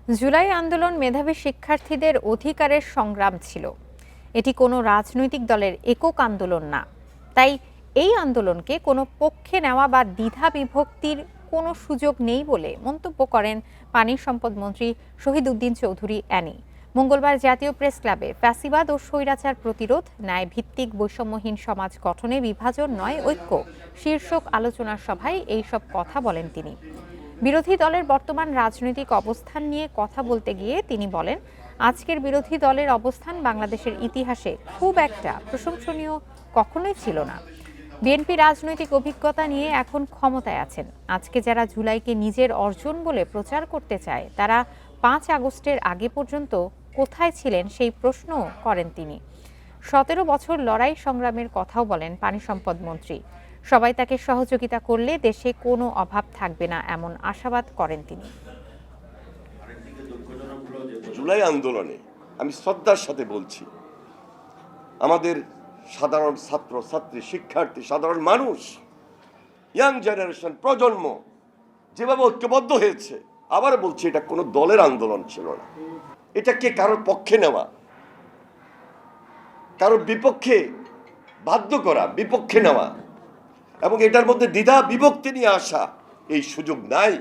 জুলাই আন্দোলন মেধাবী শিক্ষার্থীদের অধিকারের সংগ্রাম ছিল। এটি কোনো রাজনৈতিক দলের একক আন্দোলন না। তাই এই আন্দোলনকে কোনো পক্ষে নেওয়া বা দ্বিধা বিভক্তির কোনো সুযোগ নেই বলে মন্তব্য করেন পানি সম্পদ মন্ত্রী শহীদ উদ্দিন চৌধুরী অ্যানি। মঙ্গলবার জাতীয় প্রেস ক্লাবে ফ্যাসিবাদ ও স্বৈরাচার প্রতিরোধ, ন্যায় ভিত্তিক বৈষম্যহীন সমাজ গঠনে বিভাজন নয় ঐক্য শীর্ষক আলোচনা সভায় এইসব কথা বলেন তিনি। বিরোধী দলের বর্তমান রাজনৈতিক অবস্থান নিয়ে কথা বলতে গিয়ে তিনি বলেন, আজকের বিরোধী দলের অবস্থান বাংলাদেশের ইতিহাসে খুব একটা প্রশংসনীয় কখনোই ছিল না। বিএনপি রাজনৈতিক অভিজ্ঞতা নিয়ে এখন ক্ষমতায় আছেন। আজকে যারা জুলাইকে নিজের অর্জন বলে প্রচার করতে চায়, তারা 5 আগস্টের আগে পর্যন্ত কোথায় ছিলেন সেই প্রশ্ন করেন তিনি। 17 বছর লড়াই সংগ্রামের কথাও বলেন পানি সম্পদ মন্ত্রী। সবাই তাকে সহযোগিতা করলে দেশে কোনো অভাব থাকবে না, এমন আশাবাদ করেন তিনি। জুলাই আন্দোলনে আমি শ্রদ্ধার সাথে বলছি, আমাদের সাধারণ ছাত্র ছাত্রী, শিক্ষার্থী, সাধারণ মানুষ, ইয়াং জেনারেশন, প্রজন্ম যেভাবে ঐক্যবদ্ধ হয়েছে, আবার বলছি এটা কোনো দলের আন্দোলন ছিল না। এটাকে কারোর পক্ষে নেওয়া, কারোর বিপক্ষে বাধ্য করা, বিপক্ষে নেওয়া এবং এটার মধ্যে দ্বিধা বিভক্তি নিয়ে আসা, এই সুযোগ নাই।